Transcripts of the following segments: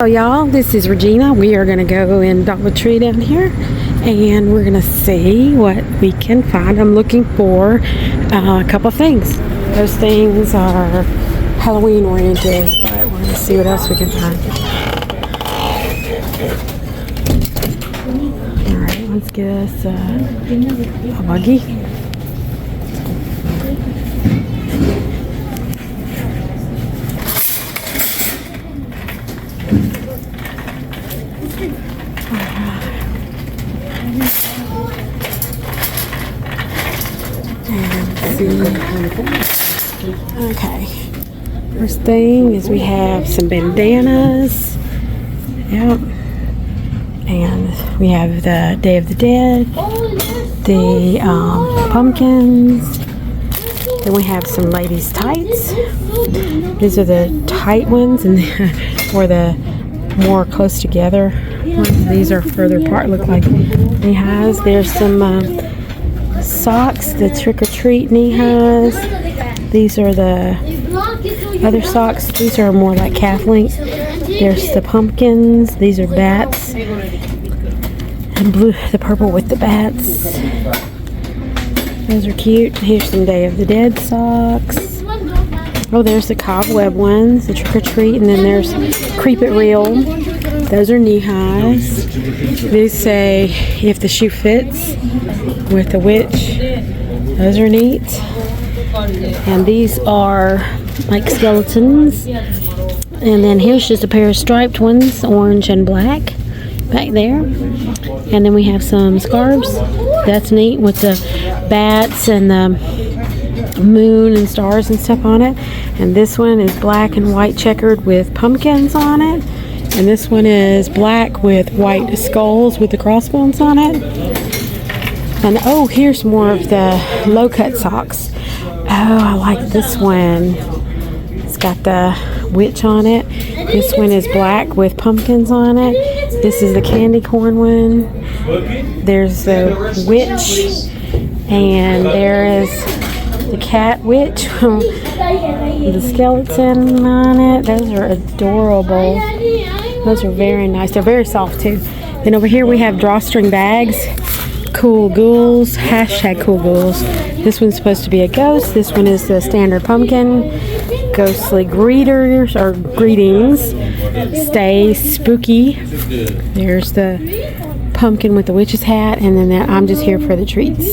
Hello y'all, this is Regina. We are going to go in DollarTree down here and we're going to see what we can find. I'm looking for a couple things. Those things are Halloween oriented, but we're going to see what else we can find. Alright, let's get us a buggy. Okay, first thing is we have some bandanas. Yep. And we have the Day of the Dead, the pumpkins. Then we have some ladies' tights. These are the tight ones, and or the more close together ones. These are further apart, look like knee-highs. There's some socks, the trick-or-treat knee-highs. These are the other socks. These are more like calf length. There's the pumpkins. These are bats. And blue, the purple with the bats. Those are cute. Here's some Day of the Dead socks. Oh, there's the cobweb ones, the trick-or-treat. And then there's Creep It Real. Those are knee-highs. These say, if the shoe fits, with the witch. Those are neat. And these are like skeletons. And then here's just a pair of striped ones, orange and black, back there. And then we have some scarves. That's neat with the bats and the moon and stars and stuff on it. And this one is black and white checkered with pumpkins on it. And this one is black with white skulls with the crossbones on it. And oh, here's more of the low-cut socks. Oh, I like this one. It's got the witch on it. This one is black with pumpkins on it. This is the candy corn one. There's the witch. And there is the cat witch with the skeleton on it. Those are adorable. Those are very nice. They're very soft too. Then over here we have drawstring bags. Cool ghouls, hashtag cool ghouls. This one's supposed to be a ghost. This one is the standard pumpkin. Ghostly greeters or greetings. Stay spooky. There's the pumpkin with the witch's hat, and then I'm just here for the treats.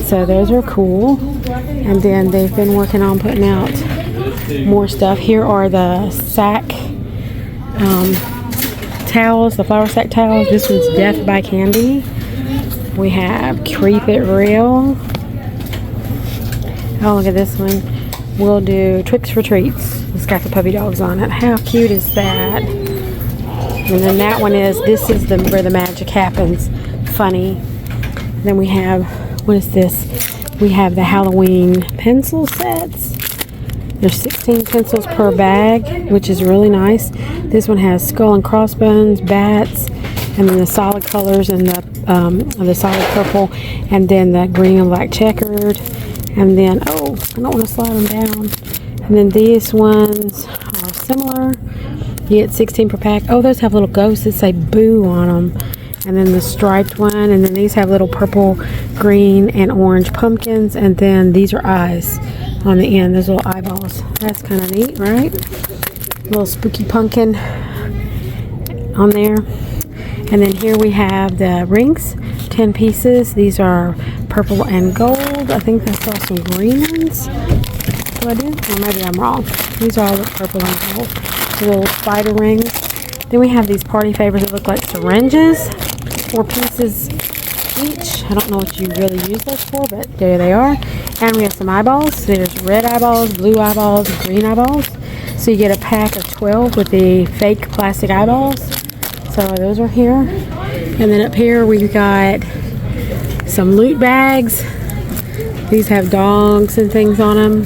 So those are cool. And then they've been working on putting out more stuff. Here are the sack towels, the flour sack towels. This one's Death by Candy. We have Creep It Real. Oh, look at this one. We'll do Tricks for Treats. It's got the puppy dogs on it. How cute is that? And then that one is, this is where the magic happens. Funny. Then we have, what is this? We have the Halloween pencil sets. There's 16 pencils per bag, which is really nice. This one has skull and crossbones, bats, and then the solid colors and the solid purple, and then the green and black checkered, and then oh, I don't want to slide them down. And then these ones are similar. You get 16 per pack. Oh, those have little ghosts that say boo on them. And then the striped one, and then these have little purple, green, and orange pumpkins, and then these are eyes on the end. Those little eyeballs. That's kind of neat, right? Little spooky pumpkin on there. And then here we have the rings, 10 pieces. These are purple and gold. I think I saw some green ones. Do I do? Or maybe I'm wrong. These are all purple and gold. The little spider rings. Then we have these party favors that look like syringes. 4 pieces each. I don't know what you really use those for, but there they are. And we have some eyeballs. There's red eyeballs, blue eyeballs, and green eyeballs. So you get a pack of 12 with the fake plastic eyeballs. So those are here. And then up here we've got some loot bags. These have dogs and things on them.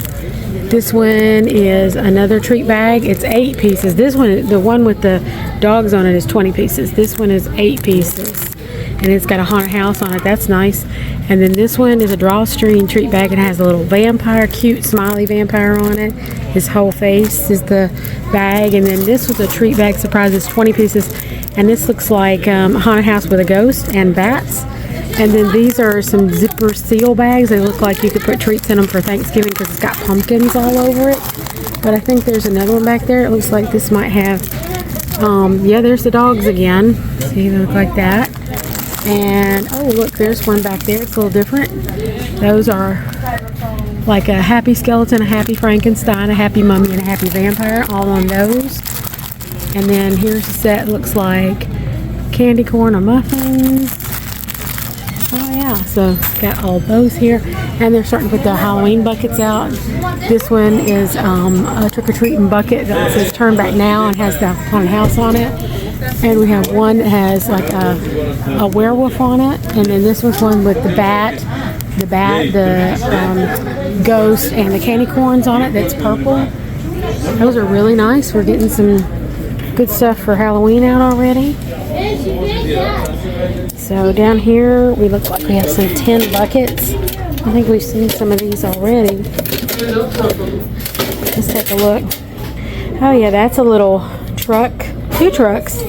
This one is another treat bag. It's 8 pieces. This one, the one with the dogs on it, is 20 pieces. This one is 8 pieces. and it's got a haunted house on it. That's nice. And then this one is a drawstring treat bag. It has a little vampire, cute smiley vampire on it. His whole face is the bag. And then this was a treat bag surprise. It's 20 pieces, and this looks like a haunted house with a ghost and bats. And then these are some zipper seal bags. They look like you could put treats in them for Thanksgiving because it's got pumpkins all over it. But I think there's another one back there. It looks like this might have, yeah, there's the dogs again. See, they look like that. And, oh, look, there's one back there. It's a little different. Those are like a happy skeleton, a happy Frankenstein, a happy mummy, and a happy vampire, all on those. And then here's a set. Looks like candy corn or muffins. Oh yeah, so got all those here, and they're starting to put the Halloween buckets out. This one is a trick-or-treating bucket that says "Turn Back Now" and has the haunted house on it. And we have one that has like a werewolf on it, and then this one's one with the bat, the ghost, and the candy corns on it. That's purple. Those are really nice. We're getting some good stuff for Halloween out already. So down here, we look like we have some tin buckets. I think we've seen some of these already. Let's take a look. Oh yeah, that's a little truck, 2 trucks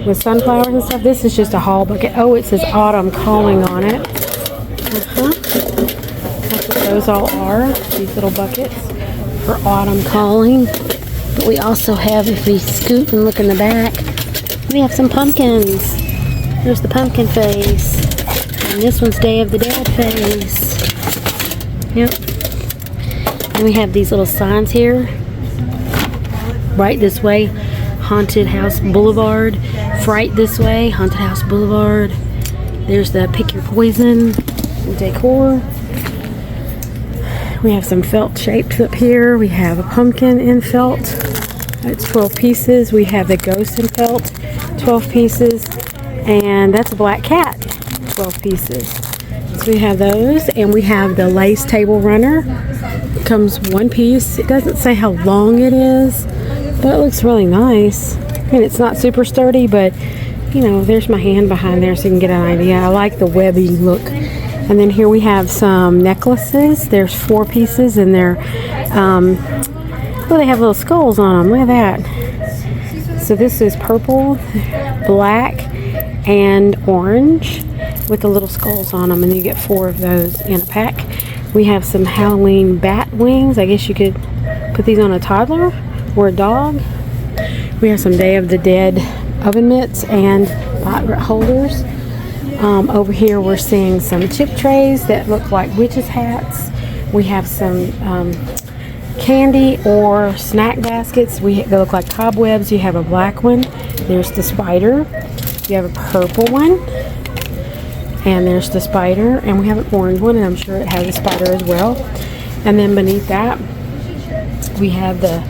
with sunflowers and stuff. This is just a haul bucket. Oh, it says Autumn Calling on it. That's what those all are, these little buckets for Autumn Calling. But we also have, if we scoot and look in the back, we have some pumpkins. There's the pumpkin face. And this one's Day of the Dead face. Yep. And we have these little signs here. Right this way, Haunted House Boulevard. Fright this way, Haunted House Boulevard. There's the Pick Your Poison decor. We have some felt shapes up here. We have a pumpkin in felt. It's 12 pieces. We have the ghost in felt, 12 pieces. And that's a black cat, 12 pieces. So we have those, and we have the lace table runner. It comes 1 piece. It doesn't say how long it is, but it looks really nice. I mean, it's not super sturdy, but you know, there's my hand behind there so you can get an idea. I like the webby look. And then here we have some necklaces. There's 4 pieces, and they're, well, they have little skulls on them. Look at that. So this is purple, black, and orange with the little skulls on them, and you get 4 of those in a pack. We have some Halloween bat wings. I guess you could put these on a toddler or a dog. We have some Day of the Dead oven mitts and pot holders. Over here we're seeing some chip trays that look like witches' hats. We have some candy or snack baskets. They look like cobwebs. You have a black one. There's the spider. You have a purple one, and there's the spider, and we have an orange one, and I'm sure it has a spider as well. And then beneath that, we have the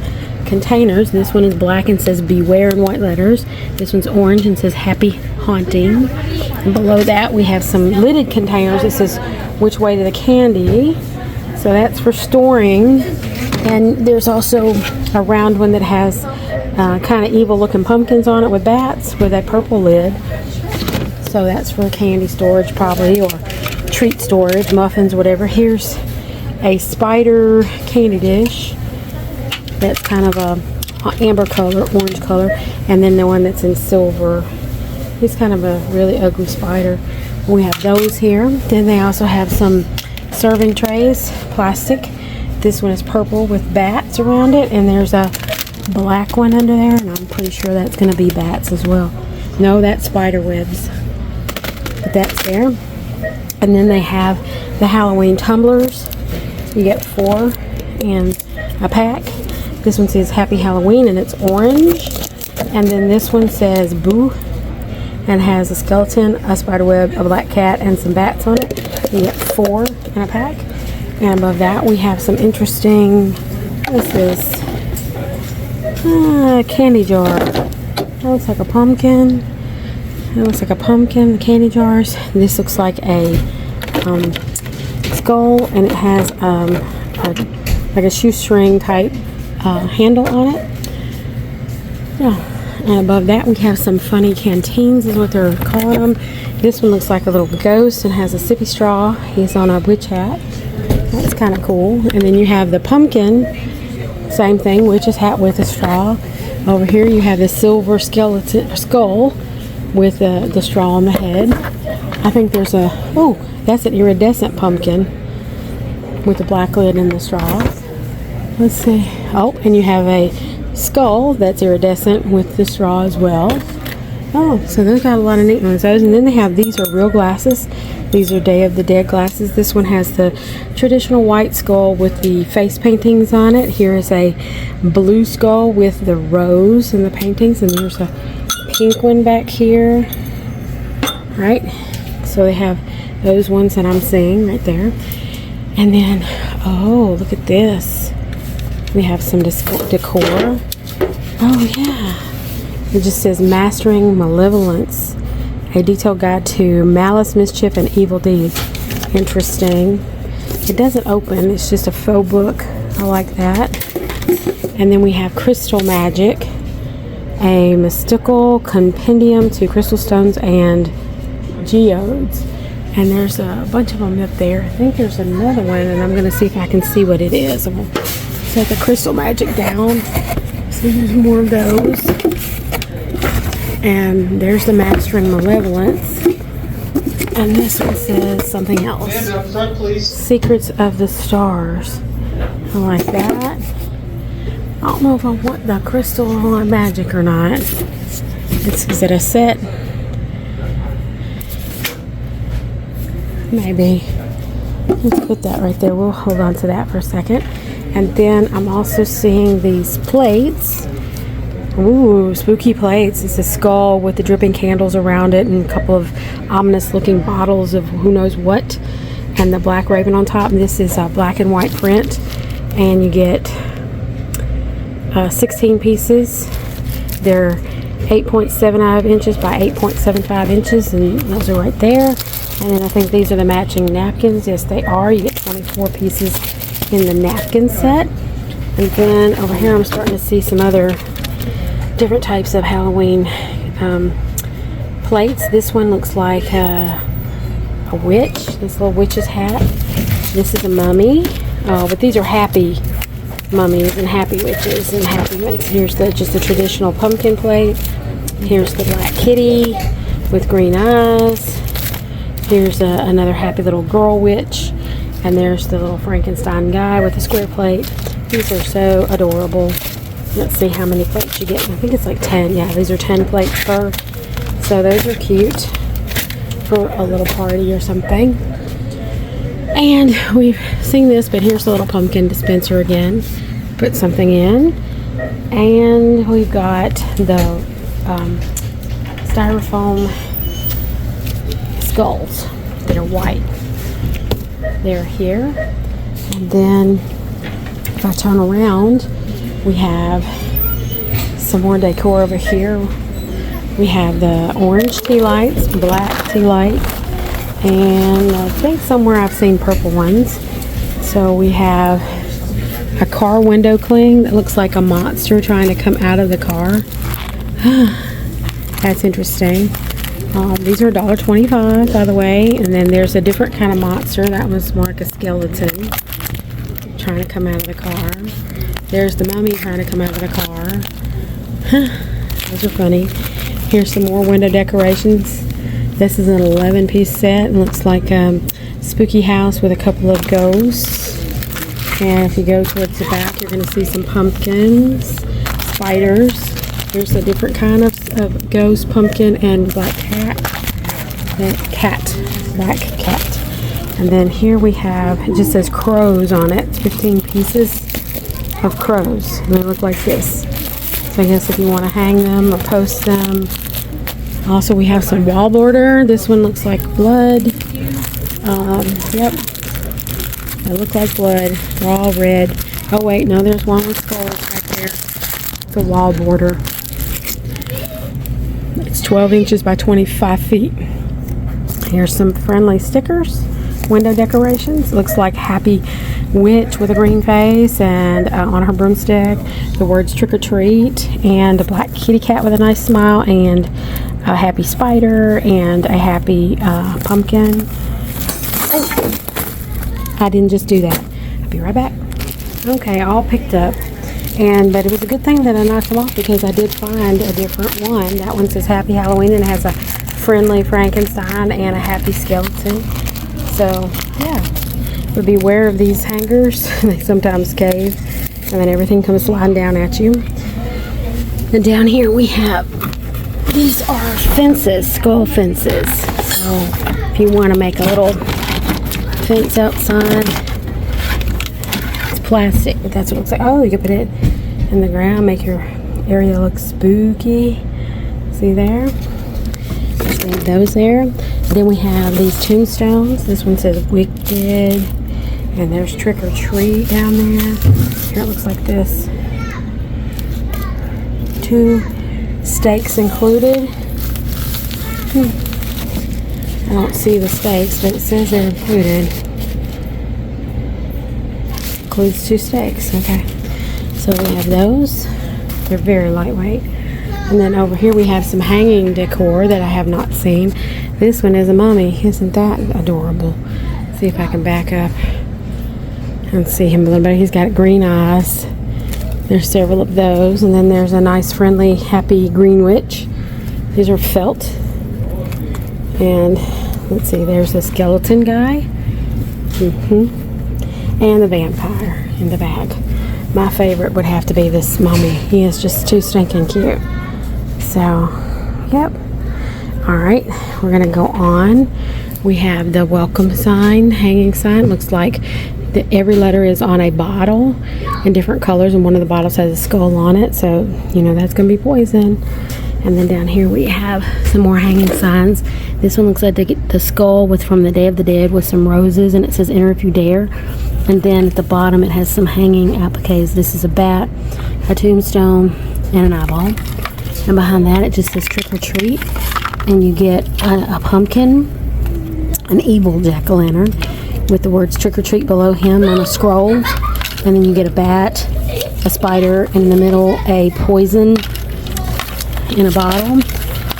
containers. This one is black and says "Beware" in white letters. This one's orange and says "Happy Haunting." And below that, we have some lidded containers. It says "Which way to the candy?" So that's for storing. And there's also a round one that has kind of evil looking pumpkins on it with bats with that purple lid. So that's for candy storage probably, or treat storage, muffins, whatever. Here's a spider candy dish that's kind of a amber color, orange color, and then the one that's in silver. He's kind of a really ugly spider. We have those here. Then they also have some serving trays, plastic. This one is purple with bats around it, and there's a black one under there, and I'm pretty sure that's going to be bats as well. No, that's spider webs, but that's there. And then they have the Halloween tumblers. You get 4 in a pack. This one says "Happy Halloween," and it's orange. And then this one says "Boo," and has a skeleton, a spider web, a black cat, and some bats on it. You get 4 in a pack. And above that, we have some interesting, what is this? Candy jar. That looks like a pumpkin. It looks like a pumpkin, candy jars. This looks like a skull, and it has like a shoestring type handle on it. Yeah. And above that, we have some funny canteens, is what they're calling them. This one looks like a little ghost and has a sippy straw. He's on a witch hat. That's kind of cool. And then you have the pumpkin, same thing, witch's hat with a straw. Over here, you have the silver skeleton skull with the straw on the head. I think there's a, oh, that's an iridescent pumpkin with the black lid and the straw. Let's see. Oh, and you have a skull that's iridescent with the straw as well. Oh, so those got a lot of neat ones. And then they have, these are real glasses. These are Day of the Dead glasses. This one has the traditional white skull with the face paintings on it. Here is a blue skull with the rose and the paintings. And there's a pink one back here. Right? So they have those ones that I'm seeing right there. And then, oh, look at this. We have some decor. Oh, yeah. It just says Mastering Malevolence. A detailed guide to malice, mischief, and evil deeds. Interesting. It doesn't open. It's just a faux book. I like that. And then we have Crystal Magic. A mystical compendium to crystal stones and geodes. And there's a bunch of them up there. I think there's another one, and I'm going to see if I can see what it is. I'm going to set the Crystal Magic down. So there's more of those. And there's the Mastering Malevolence. And this one says something else. Stand up front, please. Secrets of the Stars. I like that. I don't know if I want the Crystal Magic or not. Is it a set? Maybe. Let's put that right there. We'll hold on to that for a second. And then I'm also seeing these plates. Ooh, spooky plates. It's a skull with the dripping candles around it and a couple of ominous looking bottles of who knows what. And the black raven on top. And this is a black and white print. And you get 16 pieces. They're 8.75 inches by 8.75 inches. And those are right there. And then I think these are the matching napkins. Yes, they are. You get 24 pieces in the napkin set. And then over here I'm starting to see some other different types of Halloween plates. This one looks like a witch. This little witch's hat. This is a mummy. Oh, but these are happy mummies and happy witches and happy ones. Here's just the traditional pumpkin plate. Here's the black kitty with green eyes. Here's another happy little girl witch. And there's the little Frankenstein guy with the square plate. These are so adorable. Let's see how many plates you get. I think it's like 10. Yeah, these are 10 plates per. So those are cute for a little party or something. And we've seen this, but here's the little pumpkin dispenser again. Put something in. And we've got the styrofoam skulls that are white. They're here. And then if I turn around, we have some more decor over here. We have the orange tea lights, black tea light, and I think somewhere I've seen purple ones. So we have a car window cling that looks like a monster trying to come out of the car. That's interesting. These are $1.25, by the way. And then there's a different kind of monster. That was more like a skeleton trying to come out of the car. There's the mummy trying to come out of the car. Those are funny. Here's some more window decorations. This is an 11-piece set. It looks like a spooky house with a couple of ghosts. And if you go towards the back, you're going to see some pumpkins, spiders. Here's a different kind of ghost, pumpkin, and black cat. Black cat. And then here we have, it just says crows on it. 15 pieces of crows. And they look like this. So I guess if you want to hang them or post them. Also, we have some wall border. This one looks like blood. Yep. They look like blood. They're all red. Oh wait, no, there's one with skulls right there. The wall border. It's 12 inches by 25 feet. Here's some friendly stickers. Window decorations. Looks like happy witch with a green face, and on her broomstick the words trick or treat, and a black kitty cat with a nice smile, and a happy spider, and a happy pumpkin. Oh, I didn't just do that. I'll be right back. Okay, all picked up. But it was a good thing that I knocked them off, because I did find a different one. That one says Happy Halloween, and it has a friendly Frankenstein and a happy skeleton. So, yeah. But beware of these hangers. They sometimes cave, and then everything comes sliding down at you. And down here we have, these are fences, skull fences. So, if you want to make a little fence outside, plastic, but that's what it looks like. Oh, you can put it in the ground, make your area look spooky. See there? Just leave those there. Then we have these tombstones. This one says Wicked, and there's Trick or Treat down there. Here it looks like this. 2 stakes included. I don't see the stakes, but it says they're included. Includes 2 stakes. Okay, so we have those. They're very lightweight. And then over here we have some hanging decor that I have not seen. This one is a mummy. Isn't that adorable? See if I can back up and see him a little bit. He's got green eyes. There's several of those. And then there's a nice, friendly, happy green witch. These are felt. And let's see, there's a skeleton guy. And the vampire in the bag. My favorite would have to be this mummy. He is just too stinking cute. So, yep. Alright, we're going to go on. We have the welcome sign, hanging sign. Looks like every letter is on a bottle in different colors, and one of the bottles has a skull on it. So, you know that's going to be poison. And then down here we have some more hanging signs. This one looks like the skull from the Day of the Dead with some roses, and it says enter if you dare. And then at the bottom it has some hanging appliques. This is a bat, a tombstone, and an eyeball. And behind that it just says trick or treat. And you get a pumpkin, an evil jack-o'-lantern with the words trick or treat below him on a scroll. And then you get a bat, a spider, and in the middle a poison in a bottle.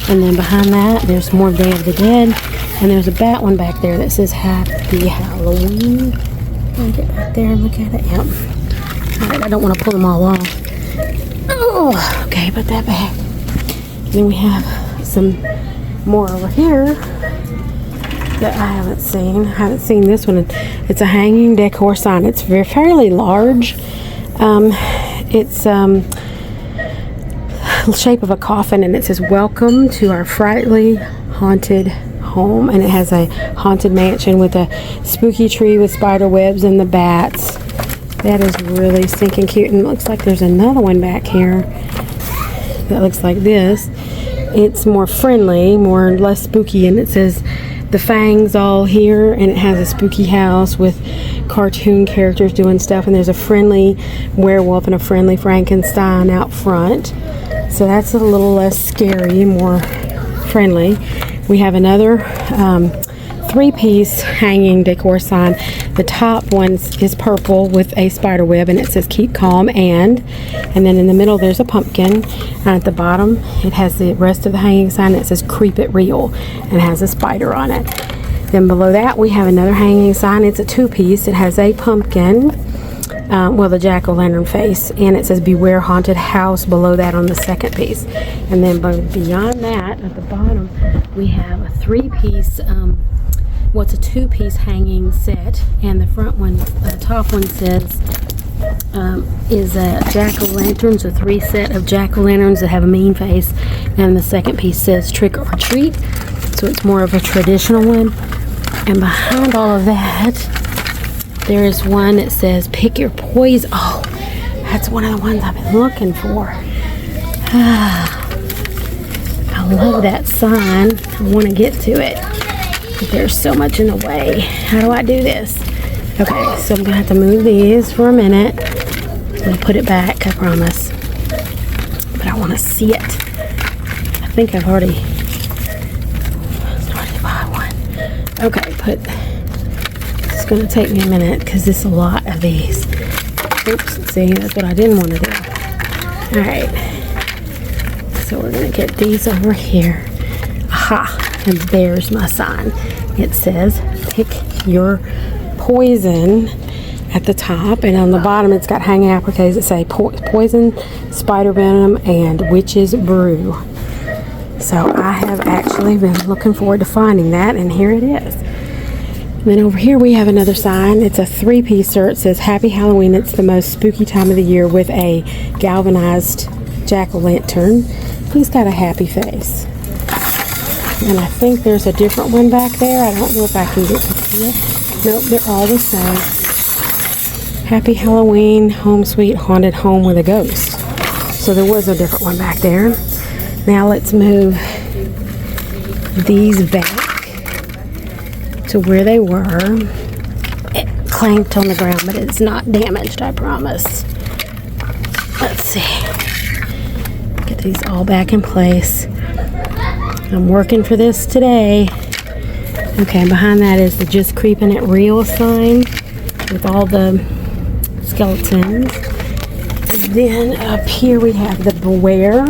And then behind that there's more Day of the Dead, and there's a bat one back there that says Happy Halloween. I'll get back there and look at it. Yep. Alright, I don't want to pull them all off. Oh, okay, put that back. And then we have some more over here that I haven't seen. I haven't seen this one. It's a hanging decor sign. It's fairly large. It's shape of a coffin, and it says welcome to our frightfully haunted home, and it has a haunted mansion with a spooky tree with spider webs and the bats. That is really stinking cute. And it looks like there's another one back here that looks like this. It's more friendly, less spooky, and it says the fangs all here, and it has a spooky house with cartoon characters doing stuff, and there's a friendly werewolf and a friendly Frankenstein out front. So that's a little less scary, more friendly. We have another 3-piece hanging decor sign. The top one is purple with a spider web, and it says keep calm, and then in the middle there's a pumpkin, and at the bottom it has the rest of the hanging sign that says creep it real, and has a spider on it. Then below that we have another hanging sign. It's a 2-piece. It has a pumpkin, the jack-o'-lantern face, and it says beware haunted house below that on the second piece. And then beyond that, at the bottom, we have a 3-piece, it's a 2-piece hanging set, and the front one, the top one says is a jack-o'-lanterns, a 3 set of jack-o'-lanterns that have a mean face, and the second piece says trick or treat, so it's more of a traditional one. And behind all of that, there is one that says pick your poison. Oh, that's one of the ones I've been looking for. I love that sign. I want to get to it, but there's so much in the way. How do I do this? Okay, so I'm gonna have to move these for a minute. I'll put it back, I promise. But I want to see it. I think I've already started to buy one. Okay, put this going to take me a minute because it's a lot of these. Oops, see, that's what I didn't want to do. Alright, so we're going to get these over here. Aha, and there's my sign. It says, pick your poison at the top, and on the bottom it's got hanging appliques that say poison, spider venom, and witch's brew. So I have actually been looking forward to finding that, and here it is. And then over here we have another sign. It's a 3-piecer. It says Happy Halloween. It's the most spooky time of the year, with a galvanized jack-o'-lantern. He's got a happy face. And I think there's a different one back there. I don't know if I can get to see it. Nope, they're all the same. Happy Halloween, home sweet haunted home with a ghost. So there was a different one back there. Now let's move these back to where they were. It clanked on the ground, but it's not damaged, I promise. Let's see. Get these all back in place. I'm working for this today. Okay, behind that is the Just Creeping It Real sign with all the skeletons. And then up here we have the Beware.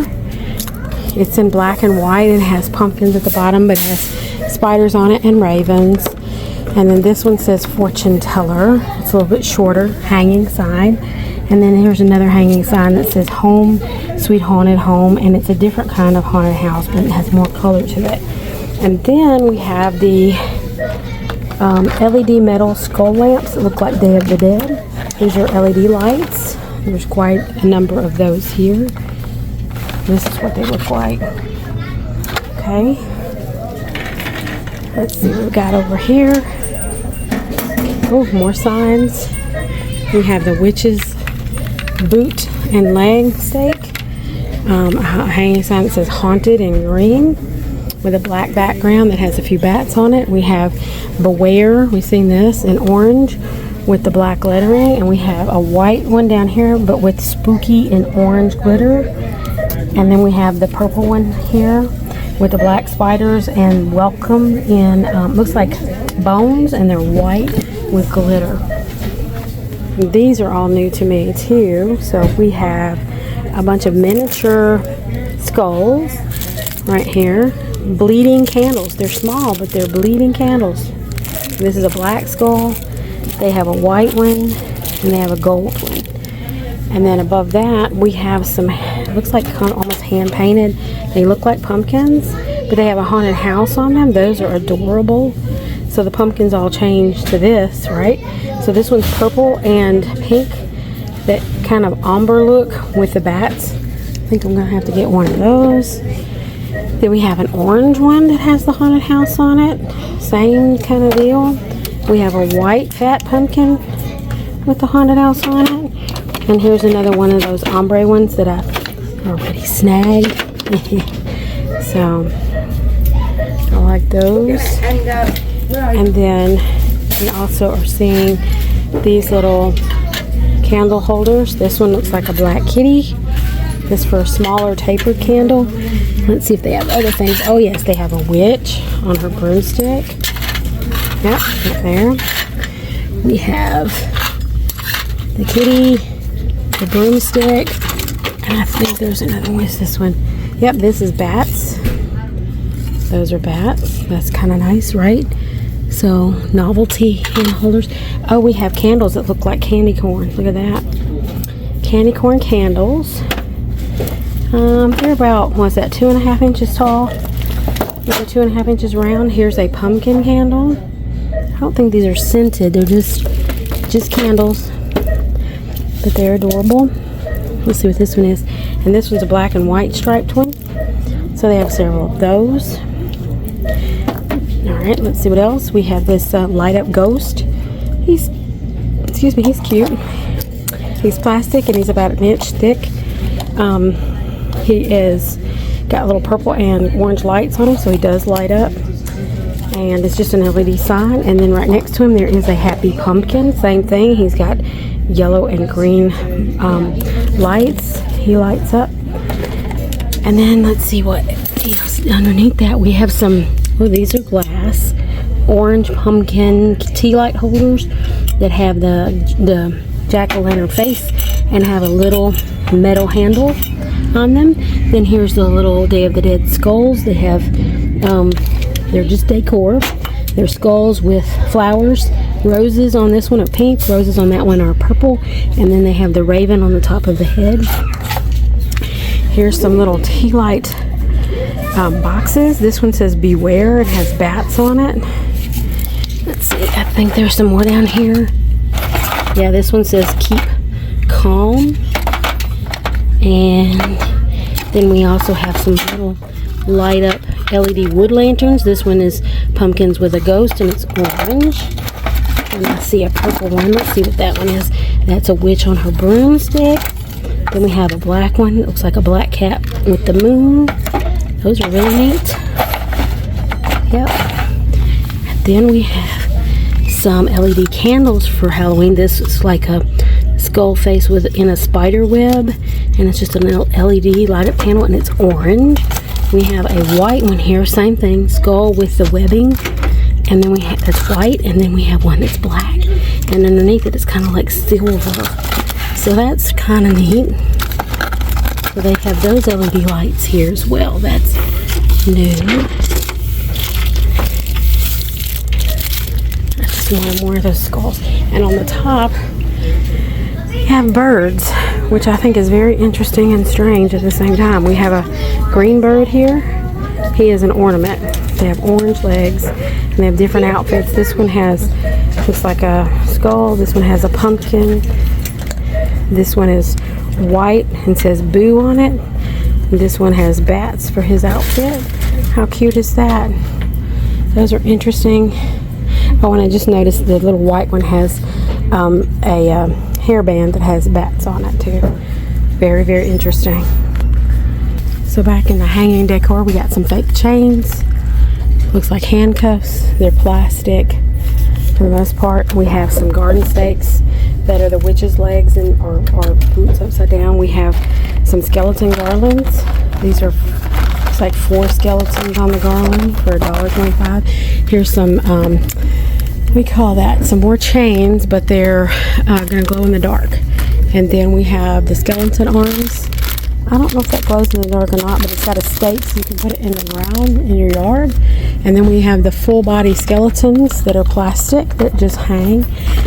It's in black and white and has pumpkins at the bottom, but it has spiders on it and ravens. And then this one says Fortune Teller. It's a little bit shorter, hanging sign. And then here's another hanging sign that says Home Sweet Haunted Home, and it's a different kind of haunted house, but it has more color to it. And then we have the LED metal skull lamps that look like Day of the Dead. These are LED lights. There's quite a number of those here. This is what they look like. Okay. Let's see what we got over here. Oh, more signs. We have the Witch's Boot and Leg Stake. A hanging sign that says Haunted in green with a black background that has a few bats on it. We have Beware. We've seen this in orange with the black lettering, and we have a white one down here but with spooky and orange glitter. And then we have the purple one here with the black spiders and welcome in, looks like bones, and they're white with glitter. These are all new to me too. So we have a bunch of miniature skulls right here. Bleeding candles. They're small, but they're bleeding candles. This is a black skull. They have a white one and they have a gold one. And then above that we have some, looks like kind of almost hand painted. They look like pumpkins, but they have a haunted house on them. Those are adorable. So the pumpkins all change to this, right? So this one's purple and pink, that kind of ombre look with the bats. I think I'm gonna have to get one of those. Then we have an orange one that has the haunted house on it. Same kind of deal. We have a white fat pumpkin with the haunted house on it. And here's another one of those ombre ones that I've already snagged. So I like those. And then we also are seeing these little candle holders. This one looks like a black kitty. This for a smaller tapered candle. Let's see if they have other things. Oh yes, they have a witch on her broomstick. Yep, right there. We have the kitty, the broomstick, and I think there's another one. What's this one? Yep, this is bats. Those are bats. That's kind of nice, right? So, novelty hand holders. Oh, we have candles that look like candy corn. Look at that. Candy corn candles. They're about, what's that, 2.5 inches tall? They're 2.5 inches round. Here's a pumpkin candle. I don't think these are scented. They're just candles. But they're adorable. Let's see what this one is. And this one's a black and white striped one. So they have several of those. Alright, let's see what else. We have this light up ghost. He's cute. He's plastic and he's about an inch thick. He is got a little purple and orange lights on him, so he does light up. And it's just an LED sign. And then right next to him there is a happy pumpkin. Same thing. He's got yellow and green lights. He lights up. And then let's see what else underneath that. We have some, oh, these are glass orange pumpkin tea light holders that have the jack-o'-lantern face and have a little metal handle on them. Then here's the little Day of the Dead skulls. They have they're just decor. They're skulls with flowers. Roses on this one are pink, roses on that one are purple, and then they have the raven on the top of the head. Here's some little tea light boxes. This one says beware. It has bats on it. Let's see, I think there's some more down here. Yeah, this one says keep calm. And then we also have some little light up LED wood lanterns. This one is pumpkins with a ghost and it's orange. And I see a purple one. Let's see what that one is. That's a witch on her broomstick. Then we have a black one. It looks like a black cat with the moon. Those are really neat. Yep. And then we have some LED candles for Halloween. This is like a skull face in a spider web, and it's just an LED light up candle, and it's orange. We have a white one here, same thing, skull with the webbing, and then we have that's white, and then we have one that's black, and underneath it it's kind of like silver. So that's kind of neat. So they have those LED lights here as well. That's new. That's one more of those skulls. And on the top, we have birds, which I think is very interesting and strange at the same time. We have a green bird here. He is an ornament. They have orange legs, and they have different outfits. This one looks like a skull. This one has a pumpkin. This one is white and says boo on it. And this one has bats for his outfit. How cute is that? Those are interesting. Oh, and I just noticed the little white one has a hairband that has bats on it too. Very, very interesting. So back in the hanging decor, we got some fake chains. Looks like handcuffs. They're plastic for the most part. We have some garden stakes that are the witch's legs and or boots upside down. We have some skeleton garlands. These are it's like 4 skeletons on the garland for $1.25. Here's some we call that some more chains, but they're gonna glow in the dark. And then we have the skeleton arms. I don't know if that glows in the dark or not, but it's got a stake so you can put it in the ground in your yard. And then we have the full body skeletons that are plastic that just hang.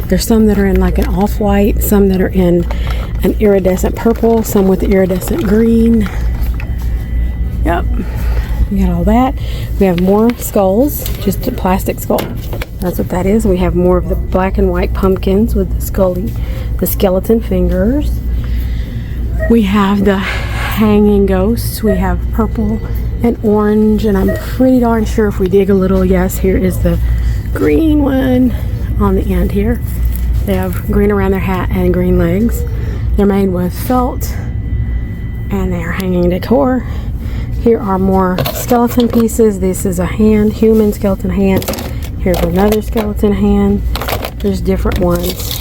There's some that are in like an off-white, some that are in an iridescent purple, some with the iridescent green. Yep, we got all that. We have more skulls, just a plastic skull. That's what that is. We have more of the black and white pumpkins with the skeleton fingers. We have the hanging ghosts. We have purple and orange, and I'm pretty darn sure if we dig a little, yes, here is the green one on the end here. They have green around their hat and green legs. They're made with felt, and they are hanging decor. Here are more skeleton pieces. This is a hand, human skeleton hand. Here's another skeleton hand. There's different ones.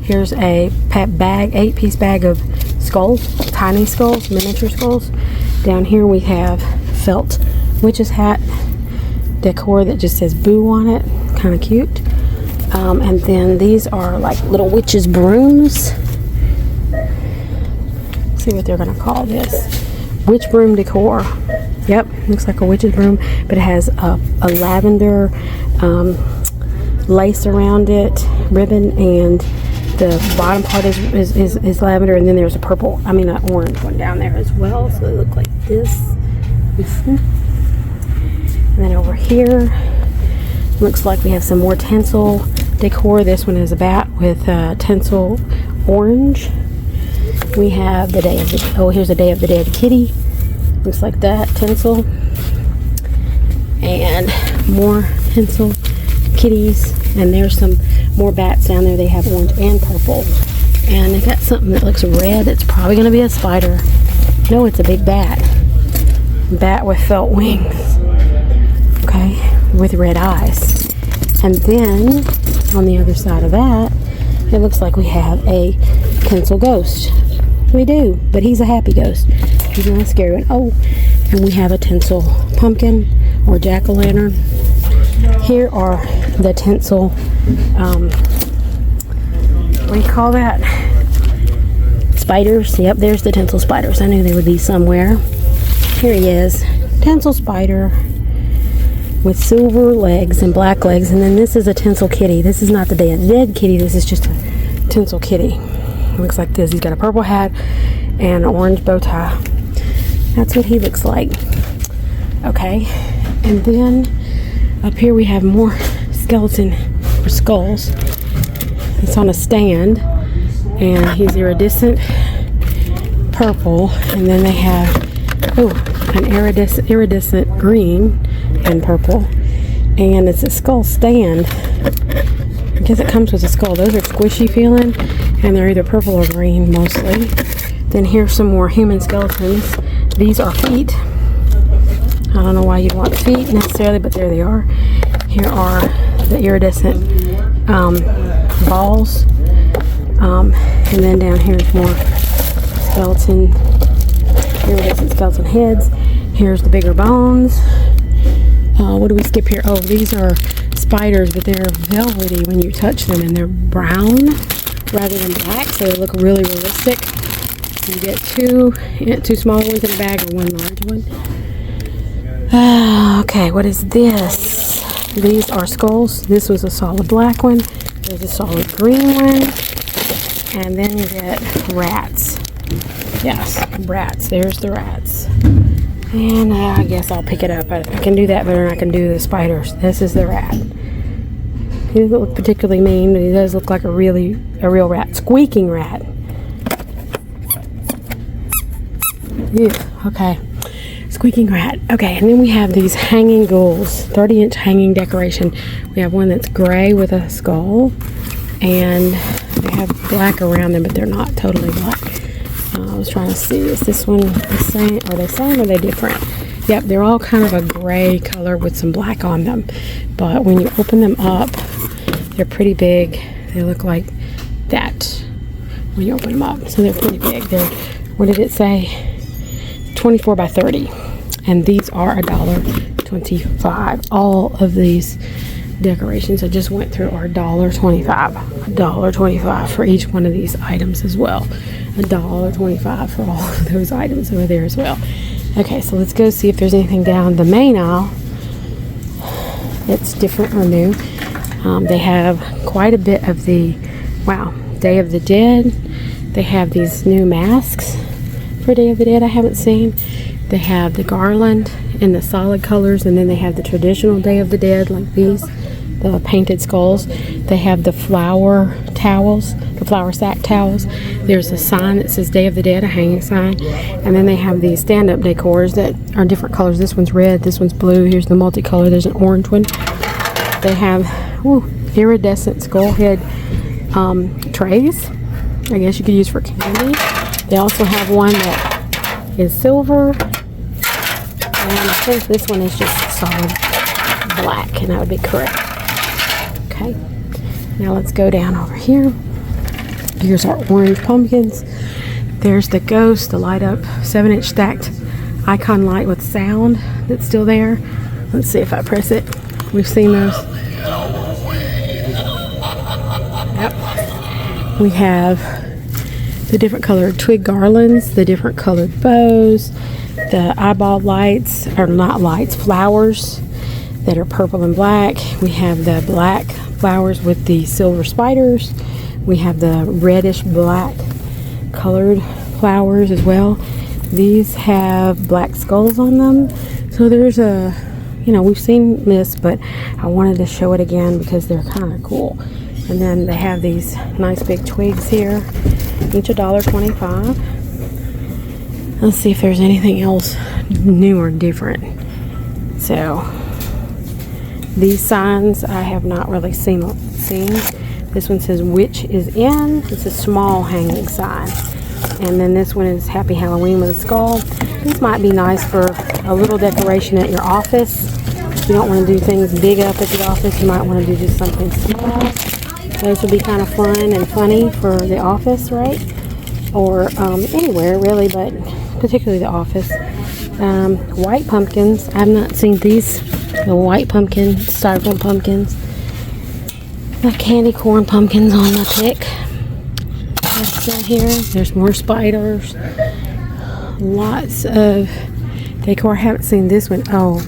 Here's a bag, 8-piece bag of skulls, tiny skulls, miniature skulls. Down here we have felt witch's hat decor that just says boo on it. Kind of cute. And then these are like little witches' brooms. Let's see what they're going to call this. Witch broom decor. Yep, looks like a witch's broom, but it has a lavender lace around it, ribbon, and the bottom part is lavender, and then there's an orange one down there as well. So they look like this. And then over here, looks like we have some more tinsel decor. This one is a bat with tinsel orange. We have the here's the Day of the Dead kitty. Looks like that, tinsel. And more tinsel kitties. And there's some more bats down there. They have orange and purple. And they got something that looks red. It's probably going to be a spider. No, it's a big bat. Bat with felt wings. Okay, with red eyes. And then, on the other side of that, it looks like we have a tinsel ghost. We do, but he's a happy ghost. He's not a scary one. Oh, and we have a tinsel pumpkin or jack-o'-lantern. Here are the tinsel, what do you call that? Spiders. Yep, there's the tinsel spiders. I knew they would be somewhere. Here he is. Tinsel spider with silver legs and black legs. And then this is a tinsel kitty. This is not the dead kitty. This is just a tinsel kitty. Looks like this. He's got a purple hat and an orange bow tie. That's what he looks like. Okay. And then up here we have more skeleton or skulls. It's on a stand. And he's iridescent purple. And then they have, an iridescent green and purple. And it's a skull stand. I guess it comes with a skull. Those are squishy feeling. And they're either purple or green mostly. Then here's some more human skeletons. These are feet. I don't know why you'd want feet necessarily, but there they are. Here are the iridescent balls. And then down here is more iridescent skeleton heads. Here's the bigger bones. What do we skip here? Oh, these are spiders, but they're velvety when you touch them, and they're brown rather than black, so they look really realistic. You get two small ones in a bag or one large one. Okay, what is this? These are skulls. This was a solid black one. There's a solid green one. And then you get rats. Yes, rats. There's the rats. And I guess I'll pick it up. I can do that better than I can do the spiders. This is the rat. He doesn't look particularly mean, but he does look like a real rat. Squeaking rat. Ew, okay. Squeaking rat. Okay, and then we have these hanging ghouls. 30-inch hanging decoration. We have one that's gray with a skull. And they have black around them, but they're not totally black. I was trying to see, is this one the same? Are they same or are they different? Yep, they're all kind of a gray color with some black on them. But when you open them up, they're pretty big. They look like that when you open them up. So they're pretty big. They're, what did it say? 24 by 30. And these are $1.25. All of these decorations I just went through are $1.25. $1.25 for each one of these items as well. $1.25 for all of those items over there as well. Okay, so let's go see if there's anything down the main aisle that's different or new. They have quite a bit of the Day of the Dead. They have these new masks for Day of the Dead I haven't seen. They have the garland in the solid colors, and then they have the traditional Day of the Dead like these, the painted skulls. They have the flower towels, the flour sack towels. There's a sign that says Day of the Dead, a hanging sign. And then they have these stand-up decors that are different colors. This one's red, this one's blue. Here's the multicolor. There's an orange one. They have iridescent skull head trays. I guess you could use for candy. They also have one that is silver. And I think this one is just solid black, and that would be correct. Okay. Now let's go down over here. Here's our orange pumpkins. There's the ghost, the light up 7-inch stacked icon light with sound that's still there. Let's see if I press it. We've seen those. Yep. We have the different colored twig garlands, the different colored bows, the eyeball lights, or not lights, flowers that are purple and black. We have the black flowers with the silver spiders. We have the reddish black colored flowers as well. These have black skulls on them. So there's a, we've seen this, but I wanted to show it again because they're kind of cool. And then they have these nice big twigs here, each $1.25. Let's see if there's anything else new or different. So these signs I have not really seen. This one says "Witch is in." It's a small hanging sign. And then this one is "Happy Halloween" with a skull. This might be nice for a little decoration at your office. If you don't want to do things big up at the office, you might want to do just something small. Those would be kind of fun and funny for the office, right? Or anywhere really, but particularly the office. White pumpkins. I've not seen these The white pumpkin, styrofoam pumpkins. The candy corn pumpkins on the pick. That's still here. There's more spiders. Lots of decor. I haven't seen this one. Oh,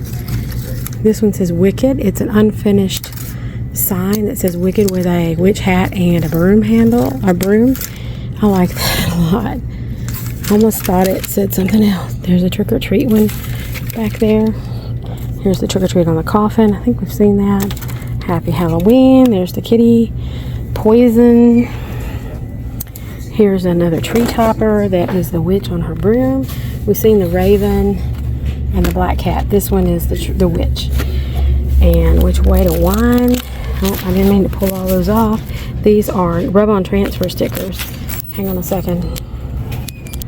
this one says Wicked. It's an unfinished sign that says Wicked with a witch hat and a broom handle. A broom. I like that a lot. I almost thought it said something else. There's a trick or treat one back there. Here's the trick or treat on the coffin. I think we've seen that. Happy Halloween. There's the kitty. Poison. Here's another tree topper. That is the witch on her broom. We've seen the raven and the black cat. This one is the witch. And which way to wind. Oh, I didn't mean to pull all those off. These are rub-on transfer stickers. Hang on a second.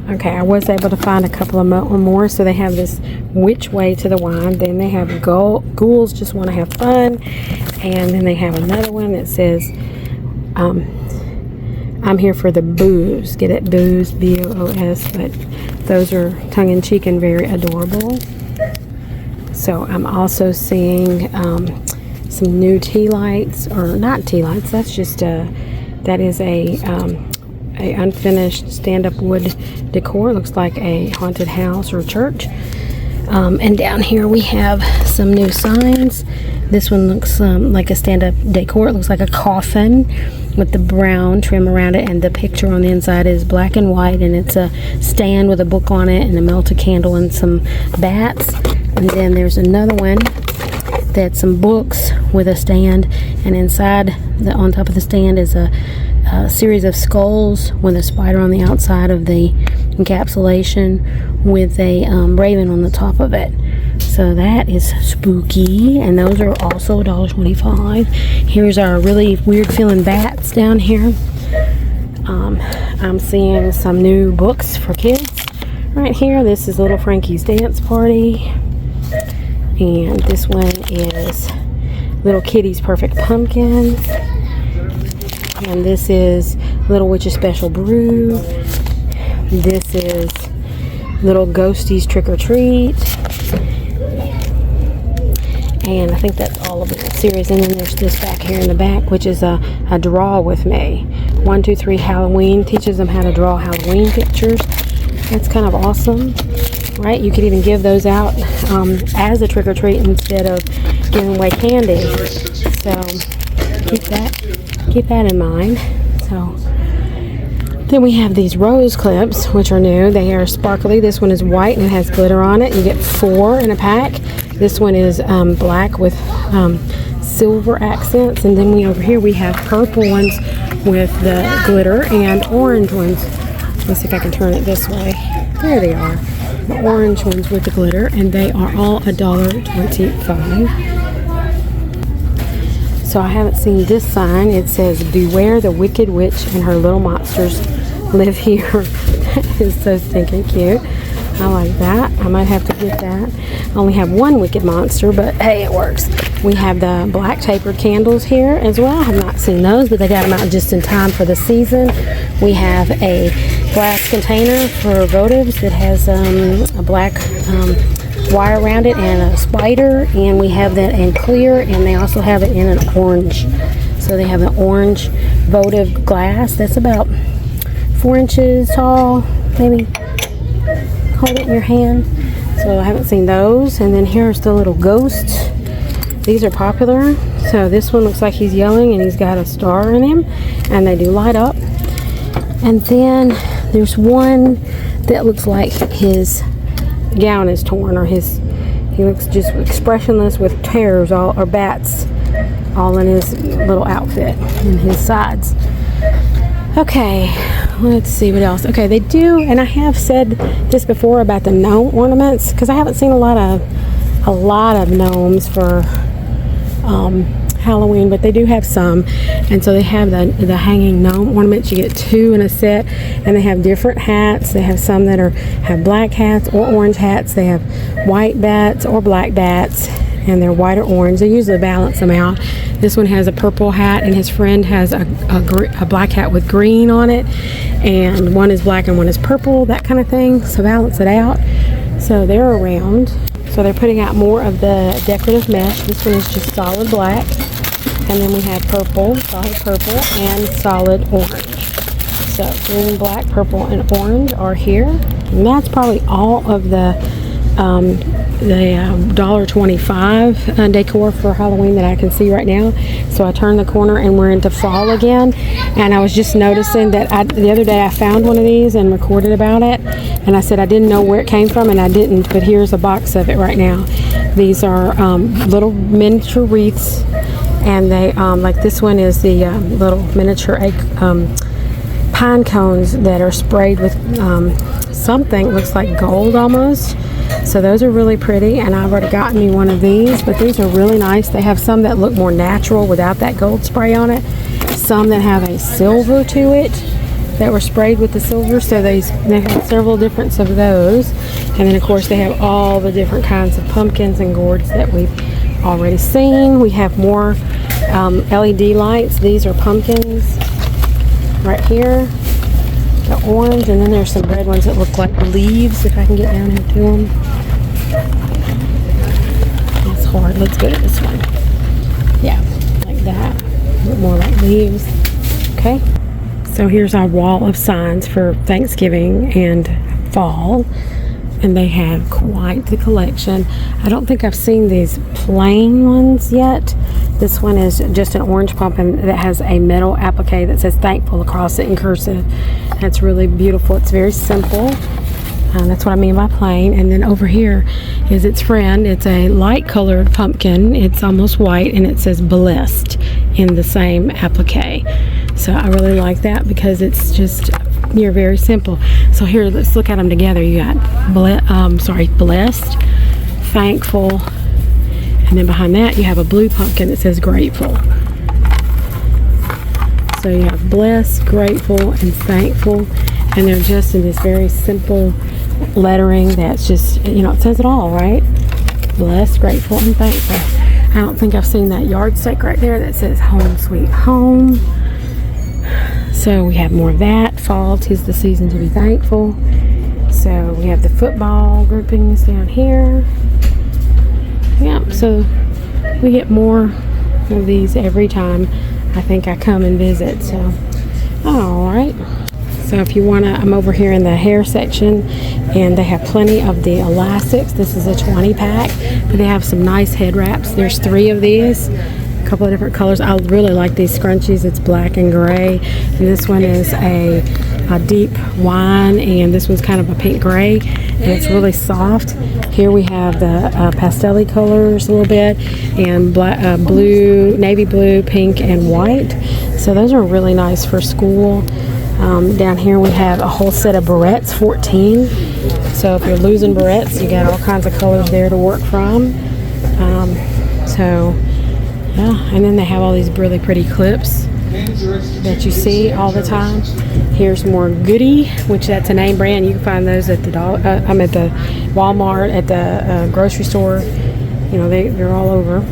Okay, I was able to find a couple of more. So they have this which way to the wind. Then they have ghouls just want to have fun. And then they have another one that says, I'm here for the booze. Get it? Booze, B-O-O-S. But those are tongue-in-cheek and very adorable. So I'm also seeing some new tea lights. Or not tea lights. That's just that is a unfinished stand-up wood decor. Looks like a haunted house or church. And down here we have some new signs. This one looks like a stand-up decor. It looks like a coffin with the brown trim around it, and the picture on the inside is black and white, and it's a stand with a book on it and a melted candle and some bats. And then there's another one that's some books with a stand, and inside on top of the stand is a series of skulls with a spider on the outside of the encapsulation with a raven on the top of it. So that is spooky, and those are also $1.25. Here's our really weird feeling bats down here. I'm seeing some new books for kids right here. This is Little Frankie's Dance Party, and this one is Little Kitty's Perfect Pumpkin. And this is Little Witch's Special Brew. This is Little Ghostie's Trick or Treat. And I think that's all of the series. And then there's this back here in the back, which is a draw with me. 1, 2, 3 Halloween. Teaches them how to draw Halloween pictures. That's kind of awesome, right? You could even give those out as a trick or treat instead of giving away candy. So keep that in mind. So then we have these rose clips, which are new. They are sparkly. This one is white and it has glitter on it. You get 4 in a pack. This one is black with silver accents, and then over here we have purple ones with the glitter and orange ones. Let's see if I can turn it this way. There they are, the orange ones with the glitter, and they are all $1.25. So I haven't seen this sign. It says, "Beware the wicked witch and her little monsters live here." That is so stinking cute. I like that. I might have to get that. I only have one wicked monster, but hey, it works. We have the black tapered candles here as well. I have not seen those, but they got them out just in time for the season. We have a glass container for votives that has a black wire around it and a spider, and we have that in clear, and they also have it in an orange. So they have an orange votive glass that's about 4 inches tall, maybe. Hold it in your hand. So I haven't seen those. And then here's the little ghosts. These are popular. So this one looks like he's yelling and he's got a star in him, and they do light up. And then there's one that looks like his gown is torn, or he looks just expressionless with tears or bats all in his little outfit and his sides. Okay, let's see what else. Okay, they do, and I have said this before about the gnome ornaments, because I haven't seen a lot of gnomes for Halloween, but they do have some. And so they have the hanging gnome ornaments. You get 2 in a set, and they have different hats. They have some that have black hats or orange hats. They have white bats or black bats, and they're white or orange. They usually balance them out. This one has a purple hat, and his friend has a black hat with green on it, and one is black and one is purple, that kind of thing. So balance it out. So they're around. So So they're putting out more of the decorative mesh. This one is just solid black. And then we have purple, solid purple, and solid orange. So green, black, purple, and orange are here. And that's probably all of the $1.25 decor for Halloween that I can see right now. So I turned the corner and we're into fall again. And I was just noticing that the other day I found one of these and recorded about it. And I said I didn't know where it came from, and I didn't. But here's a box of it right now. These are little miniature wreaths. And they, like this one is the little miniature pine cones that are sprayed with something, looks like gold almost. So those are really pretty, and I've already gotten me one of these, but these are really nice. They have some that look more natural without that gold spray on it. Some that have a silver to it that were sprayed with the silver. So they have several different of those. And then of course they have all the different kinds of pumpkins and gourds that we've already seen. We have more LED lights. These are pumpkins right here, the orange, and then there's some red ones that look like leaves, if I can get down here to them. It's hard. Let's go to this one. Yeah, like that. A bit more like leaves. Okay, so here's our wall of signs for Thanksgiving and fall. And they have quite the collection. I don't think I've seen these plain ones yet. This one is just an orange pumpkin that has a metal applique that says thankful across it in cursive. That's really beautiful. It's very simple. That's what I mean by plain. And then over here is its friend. It's a light colored pumpkin. It's almost white, and it says blessed in the same applique. So I really like that because it's just, you're very simple. So here, let's look at them together. You got blessed, thankful, and then behind that you have a blue pumpkin that says grateful. So you have blessed, grateful, and thankful, and they're just in this very simple lettering that's just, you know, it says it all, right? Blessed, grateful, and thankful. I don't think I've seen that yardstick right there that says home sweet home. So we have more of that. Fall, 'tis the season to be thankful. So we have the football groupings down here. Yeah, so we get more of these every time I think I come and visit. So, all right. So if you want to, I'm over here in the hair section, and they have plenty of the elastics. This is a 20 pack, but they have some nice head wraps. There's 3 of these. A couple of different colors. I really like these scrunchies. It's black and gray, and this one is a deep wine, and this one's kind of a pink gray, and it's really soft. Here we have the pastel colors a little bit, and black, blue, navy blue, pink, and white. So those are really nice for school. Down here we have a whole set of barrettes, 14. So if you're losing barrettes, you got all kinds of colors there to work from. Yeah, and then they have all these really pretty clips that you see all the time. Here's more Goody, which that's a name brand. You can find those at the at the Walmart, at the grocery store. You know, they're all over.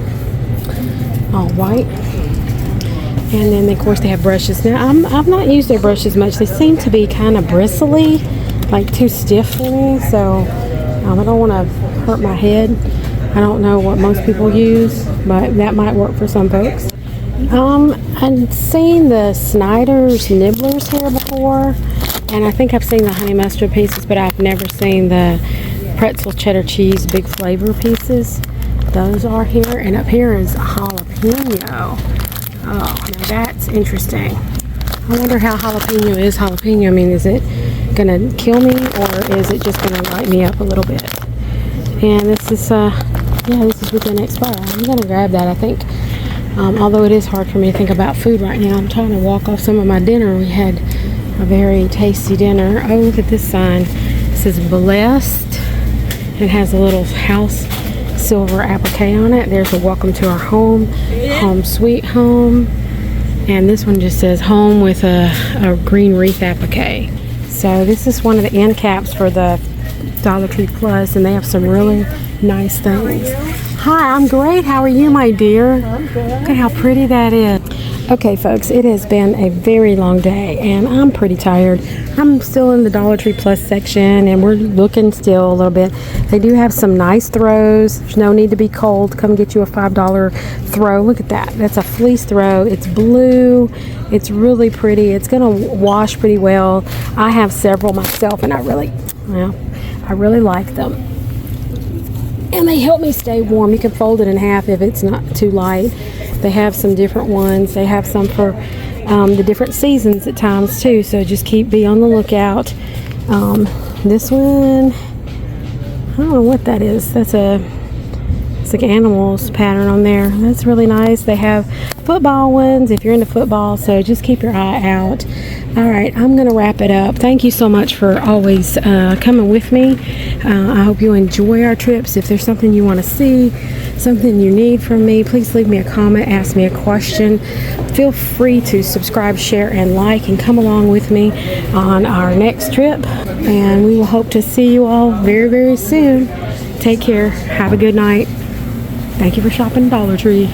All white. And then of course they have brushes. Now I've not used their brushes much. They seem to be kind of bristly, like too stiff for me. So I don't want to hurt my head. I don't know what most people use, but that might work for some folks. I've seen the Snyder's nibblers here before, and I think I've seen the honey mustard pieces, but I've never seen the pretzel cheddar cheese big flavor pieces. Those are here, and up here is jalapeno. Oh, now that's interesting. I wonder how jalapeno is. Jalapeno, I mean, is it gonna kill me, or is it just gonna light me up a little bit? And this is this is within expire. I'm gonna grab that, I think. Although it is hard for me to think about food right now. I'm trying to walk off some of my dinner. We had a very tasty dinner. Oh, look at this sign. It says blessed. It has a little house silver applique on it. There's a welcome to our home, home sweet home. And this one just says home with a green wreath applique. So this is one of the end caps for the DollarTree Plus, and they have some really nice things. Hi, I'm great. How are you, my dear? I'm good. Look at how pretty that is. Okay, folks, it has been a very long day, and I'm pretty tired. I'm still in the Dollar Tree Plus section, and we're looking still a little bit. They do have some nice throws. There's no need to be cold. Come get you a $5 throw. Look at that. That's a fleece throw. It's blue. It's really pretty. It's going to wash pretty well. I have several myself, and I really like them. And they help me stay warm. You can fold it in half if it's not too light. They have some different ones. They have some for the different seasons at times too. So just be on the lookout. This one, I don't know what that is. It's like animals pattern on there. That's really nice. They have football ones if you're into football. So just keep your eye out. All right, I'm going to wrap it up. Thank you so much for always coming with me. I hope you enjoy our trips. If there's something you want to see, something you need from me, please leave me a comment, ask me a question. Feel free to subscribe, share, and like, and come along with me on our next trip. And we will hope to see you all very, very soon. Take care. Have a good night. Thank you for shopping Dollar Tree.